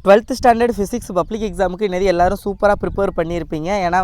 12th standard physics public எக்ஸாமுக்கு இன்றைக்கி எல்லோரும் சூப்பராக ப்ரிப்பேர் பண்ணியிருப்பீங்க. ஏன்னா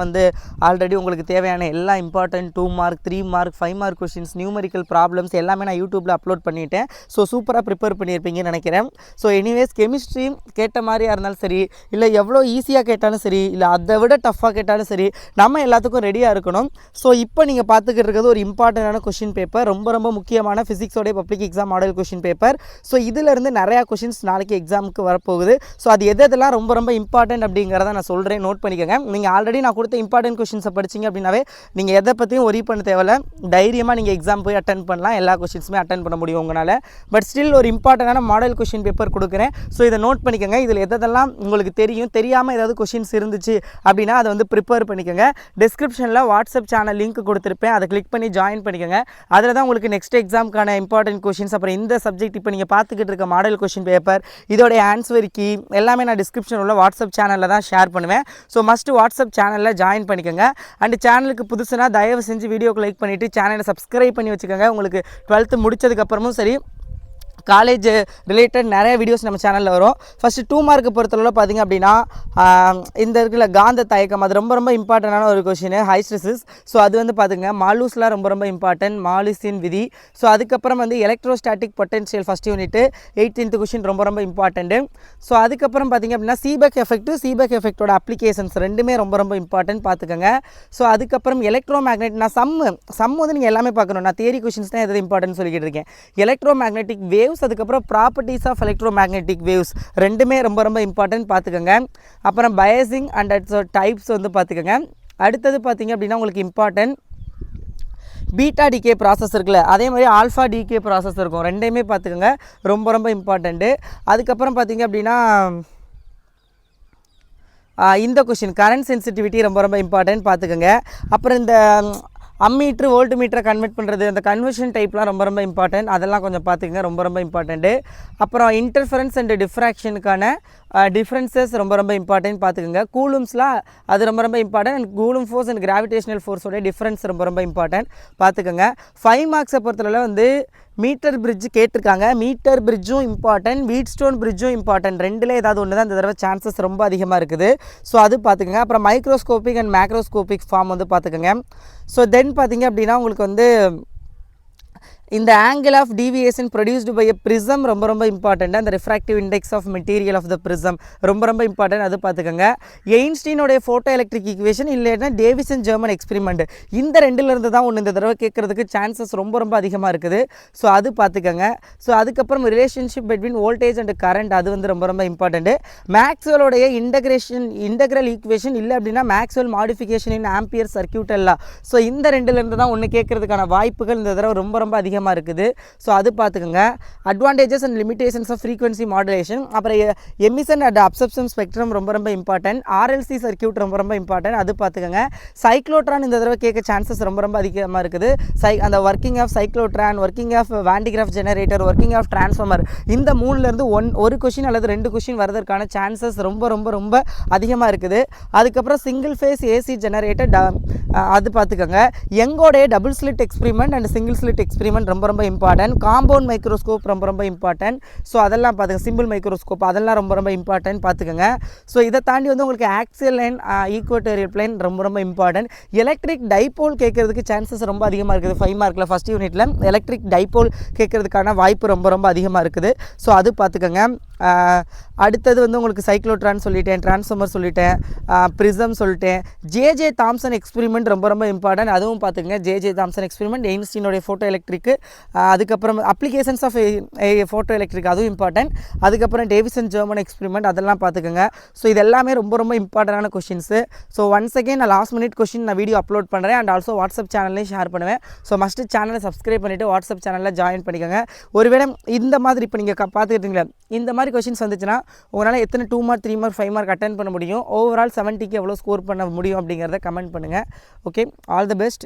ஆல்ரெடி உங்களுக்கு தேவையான எல்லா important 2 mark 3 mark 5 mark questions numerical problems எல்லாமே நான் யூடியூப்பில் அப்லோட் பண்ணிவிட்டேன். ஸோ சூப்பராக ப்ரிப்பேர் பண்ணியிருப்பீங்கன்னு நினைக்கிறேன். ஸோ எனிவேஸ் கெமிஸ்ட்ரி கேட்ட மாதிரியாக இருந்தாலும் சரி, இல்லை எவ்வளோ ஈஸியாக கேட்டாலும் சரி, இல்லை அதை விட டஃப்பாக கேட்டாலும் சரி, நம்ம எல்லாத்துக்கும் ரெடியாக இருக்கணும். ஸோ இப்போ நீங்கள் பார்த்துக்கிட்டு இருக்கிறது ஒரு இம்பார்ட்டண்டான கொஷின் பேப்பர், ரொம்ப ரொம்ப முக்கியமான ஃபிசிக்ஸோடைய public exam model question paper. So இதிலிருந்து நிறையா கொஷின்ஸ் நாளைக்கு எக்ஸாமுக்கு வரப்போகுது. ஸோ அது எதெல்லாம் ரொம்ப ரொம்ப இம்பார்ட்டன்ட் அப்படிங்கிறத நான் சொல்கிறேன், நோட் பண்ணிக்கோங்க. நீங்கள் ஆல்ரெடி நான் கொடுத்த இம்பார்ட்டன்ட் கொஷின்ஸை படிச்சிங்க அப்படின்னாவே நீங்கள் எதை பற்றியும் ஒரி பண்ண தேவையில்ல, தைரியமாக நீங்கள் எக்ஸாம் போய் அட்டன் பண்ணலாம், எல்லா கொஷின்ஸுமே அட்டன் பண்ண முடியும் உங்களால். பட் ஸ்டில் ஒரு இம்பார்ட்டண்டான மாடல் கொஷின் பேப்பர் கொடுக்குறேன். ஸோ இதை நோட் பண்ணிக்கோங்க. இதில் எதெல்லாம் உங்களுக்கு தெரியும், தெரியாமல் ஏதாவது கொஷின்ஸ் இருந்துச்சு அப்படின்னா அதை வந்து ப்ரிப்பேர் பண்ணிக்கோங்க. டிஸ்கிரிப்ஷனில் வாட்ஸ்அப் சேனல் லிங்க் கொடுத்துருப்பேன், அதை கிளிக் பண்ணி ஜாயின் பண்ணிக்கோங்க. அதில் தான் உங்களுக்கு நெக்ஸ்ட் எக்ஸாமுக்கான இம்பார்ட்டன்ட் கொஷின்ஸ், அப்புறம் இந்த சப்ஜெக்ட் இப்போ நீங்கள் பார்த்துக்கிட்டு இருக்க மாடல் கொஷின் பேப்பர், இதோடைய ஆன்சர் கீ எல்லாமே நான் டிஸ்கிரிப்ஷன் உள்ள வாட்ஸ்அப் சேனலில் தான் ஷேர் பண்ணுவேன். ஸோ மஸ்ட்டு வாட்ஸ்அப் சேனலில் ஜாயின் பண்ணிக்கோங்க. அண்ட் சேனலுக்கு புதுசுனா தயவு செஞ்சு வீடியோக்கு லைக் பண்ணிவிட்டு சேனலை சப்ஸ்கிரைப் பண்ணி வச்சுக்கோங்க. உங்களுக்கு 12th முடித்ததுக்கப்புறமும் சரி, காலேஜ் ரிலேட்டட் நிறைய வீடியோஸ் நம்ம சேனலில் வரும். ஃபஸ்ட்டு 2 மார்க்கு பொறுத்தளவில் பார்த்திங்க அப்படின்னா இந்த இருக்கிற காந்த தயக்கம், அது ரொம்ப ரொம்ப இம்பார்ட்டண்டான ஒரு கொஷின், ஹைஸ்டசிஸ். ஸோ அது வந்து பார்த்துங்க மாலூஸ்லாம் ரொம்ப ரொம்ப இம்பார்ட்டன்ட், மாலிஸின் விதி. ஸோ அதுக்கப்புறம் வந்து electrostatic potential first unit 18th question ரொம்ப ரொம்ப இம்பார்ட்டண்ட்டு. ஸோ அதுக்கப்புறம் பார்த்திங்க அப்படின்னா சீபெக் எஃபெக்டோட அப்ளிகேஷன்ஸ் ரெண்டுமே ரொம்ப ரொம்ப இம்பார்ட்டன்ட் பார்த்துக்கோங்க. ஸோ அதுக்கப்புறம் எலக்ட்ரோ மேக்னெட், நான் சம் வந்து நீங்கள் எல்லாமே பார்க்கணும், நான் தியரி கொஷின்ஸ் தான் எது இம்பார்ட்டன்ட் சொல்லிக்கிட்டு இருக்கேன். எலக்ட்ரோ மேக்னெட்டிக் வேவ்ஸ், அதுக்கப்புறம் properties of electro magnetic waves ரெண்டுமே ரொம்ப ரொம்ப இம்பார்ட்டன்ட் பார்த்துக்கோங்க. அப்புறம் பயாசிங் அண்ட் டைப்ஸ் வந்து பார்த்துக்கோங்க. அடுத்தது பார்த்திங்க அப்படின்னா உங்களுக்கு இம்பார்ட்டன்ட் பீட்டா டிகே ப்ராசஸ் இருக்குல்ல, அதே மாதிரி ஆல்ஃபா டிகே ப்ராசஸ் இருக்கும், ரெண்டையுமே பார்த்துக்கோங்க, ரொம்ப ரொம்ப இம்பார்ட்டண்ட்டு. அதுக்கப்புறம் பார்த்திங்க அப்படின்னா இந்த கொஷின் கரண்ட் சென்சிட்டிவிட்டி ரொம்ப ரொம்ப இம்பார்ட்டன்ட் பார்த்துக்கோங்க. அப்புறம் இந்த அம்மீட்ரு வோல்ட் மீட்டரை கன்வெர்ட் பண்ணுறது, அந்த கன்வர்ஷன் டைப்லாம் ரொம்ப ரொம்ப இம்பார்ட்டன்ட், அதெல்லாம் கொஞ்சம் பார்த்துக்கங்க, ரொம்ப ரொம்ப இம்பார்ட்டண்ட்டு. அப்புறம் இன்டர்ஃபரன்ஸ் அண்ட் டிஃப்ராக்ஷனுக்கான டிஃப்ரென்சஸ் ரொம்ப ரொம்ப இம்பார்ட்டன்ட் பார்த்துக்கோங்க. கூலும்ஸ்லாம் அது ரொம்ப ரொம்ப important. And coulomb force and gravitational ஃபோர்ஸோட டிஃப்ரென்ஸ் ரொம்ப ரொம்ப இம்பார்ட்டன்ட் பார்த்துக்கோங்க. 5 மார்க்ஸை பொறுத்தளவில் வந்து மீட்டர் பிரிட்ஜ் கேட்டிருக்காங்க, மீட்டர் பிரிட்ஜும் இம்பார்ட்டன்ட், வீட் ஸ்டோன் பிரிட்ஜும் இம்பார்ட்டன்ட், ரெண்டில் ஏதாவது ஒன்று தான் இந்த தடவை சான்சஸ் ரொம்ப அதிகமாக இருக்குது. ஸோ அது பார்த்துக்கோங்க. அப்புறம் மைக்ரோஸ்கோபிக் அண்ட் மேக்ரோஸ்கோபிக் ஃபார்ம் வந்து பார்த்துக்கோங்க. ஸோ தென் பார்த்திங்க அப்படின்னா உங்களுக்கு வந்து இந்த angle of deviation produced by a prism ரொம்ப ரொம்ப இம்பார்ட்டண்ட். அந்த refractive index of material of the prism ரொம்ப ரொம்ப இம்பார்ட்டன்ட், அது பார்த்துக்கோங்க. எயின்ஸ்டீனோடைய ஃபோட்டோ எலக்ட்ரிக் ஈக்குவேஷன் இல்லைன்னா டேவிசன் ஜெர்மன் எக்ஸ்பெரிமெண்ட், இந்த ரெண்டுலேருந்து தான் ஒன்று இந்த தடவை கேட்குறதுக்கு சான்சஸ் ரொம்ப ரொம்ப அதிகமாக இருக்குது. ஸோ அது பார்த்துக்கோங்க. ஸோ அதுக்கப்புறம் relationship between voltage and current, அது வந்து ரொம்ப ரொம்ப இம்பார்ட்டண்ட்டு. மேக்ஸ்வெலோடைய இன்டகிரல் ஈக்குவேஷன் இல்லை அப்படின்னா மேக்ஸ்வெல் மாடிஃபிகேஷன் இன் ஆம்பியர் சர்க்யூட் எல்லாம். ஸோ இந்த ரெண்டுலேருந்து தான் ஒன்று கேட்குறதுக்கான வாய்ப்புகள் இந்த தடவை ரொம்ப ரொம்ப அதிகமாக இருக்குது. ஸோ அது பார்த்துக்கோங்க. Advantages and limitations of frequency modulation, அப்புறம் எமிஷன் அண்ட் அப்சர்ப்ஷன் ஸ்பெக்ட்ரம் ரொம்ப ரொம்ப இம்பார்ட்டன்ட், ஆர்எல்சி சர்க்யூட் ரொம்ப ரொம்ப இம்பார்ட்டன்ட், அது பார்த்துக்கோங்க. சைக்ளோட்ரான் இந்த தடவை கேட்க சான்சஸ் ரொம்ப ரொம்ப அதிகமாக இருக்குது. அந்த working of cyclotron, working of Van de Graaff generator, working of transformer, இந்த 3லேருந்து ஒரு கொஷின் அல்லது 2 கொஷின் வரதற்கான சான்சஸ் ரொம்ப ரொம்ப ரொம்ப அதிகமாக இருக்குது. அதுக்கப்புறம் சிங்கிள் ஃபேஸ் ஏசி ஜெனரேட்டர், அது பார்த்துக்கோங்க. யங்கோடைய double slit experiment and single slit experiment ரொம்ப ரொம்ப இம்பார்ட்டன்ட். காம்பவுண்ட் மைக்ரோஸ்கோப் ரொம்ப ரொம்ப இம்பார்ட்டன்ட். ஸோ அதெல்லாம் பார்த்துக்கங்க. சிம்பிள் மைக்ரோஸ்கோப் அதெல்லாம் ரொம்ப ரொம்ப இம்பார்ட்டன்ட் பார்த்துக்கோங்க. ஸோ இதை தாண்டி வந்து உங்களுக்கு ஆக்சியல் லைன், ஈக்குவேட்டோரியல் பிளைன் ரொம்ப ரொம்ப இம்பார்ட்டன்ட். எலக்ட்ரிக் டைபோல் கேட்கறதுக்கு சான்சஸ் ரொம்ப அதிகமாக இருக்குது. 5 மார்க்கில் ஃபஸ்ட் யூனிட்டில் எலக்ட்ரிக் டைபோல் கேட்கறதுக்கான வாய்ப்பு ரொம்ப ரொம்ப அதிகமாக இருக்குது. ஸோ அது பார்த்துக்கோங்க. அடுத்தது வந்து உங்களுக்கு சைக்ளோட்ரான் சொல்லிட்டேன், டிரான்ஸ்ஃபார்மர் சொல்லிட்டேன், ப்ரிசம் சொல்லிட்டேன். ஜே தாம்சன் எக்ஸ்பெரிமெண்ட் ரொம்ப ரொம்ப இம்பார்ட்டன்ட், அதுவும் பார்த்துக்கங்க. ஜே தாம்சன் எக்ஸ்பெரிமெண்ட், எயின்ஸ்டீனோடைய ஃபோட்டோ எலக்ட்ரிக்கு, அதுக்கப்புறம் அப்ளிகேஷன்ஸ் ஆஃப் ஃபோட்டோ எலக்ட்ரிக், அதுவும் இம்பார்ட்டன்ட். அதுக்கப்புறம் டேவிசன் ஜெர்மன் எக்ஸ்பெரிமெண்ட், அதெல்லாம் பார்த்துக்கோங்க. ஸோ இது எல்லாமே ரொம்ப ரொம்ப இம்பார்ட்டண்டான கொஷின்ஸு. ஸோ ஒன்ஸ் அகேன் நான் லாஸ்ட் மினிட் கொஷின் நான் வீடியோ அப்லோட் பண்ணுறேன் அண்ட் ஆல்சோ வாட்ஸ்அப் சேனல்லையும் ஷேர் பண்ணுவேன். ஸோ மஸ்ட்டு சேனலை சப்ஸ்கிரைப் பண்ணிவிட்டு வாட்ஸ்அப் சேனலில் ஜாயின் பண்ணிக்கோங்க. ஒருவேளை இந்த மாதிரி இப்போ நீங்கள் பார்த்துக்கிட்டீங்களா, இந்த மாதிரி கொஷின்ஸ் வந்துச்சுன்னா உங்களால் எத்தனை 2 மார்க் 3 மார்க் 5 மார்க் அட்டன் பண்ண முடியும், ஓவரால் 70க்கு எவ்வளோ ஸ்கோர் பண்ண முடியும் அப்படிங்கிறத கமெண்ட் பண்ணுங்கள். Okay, all the best.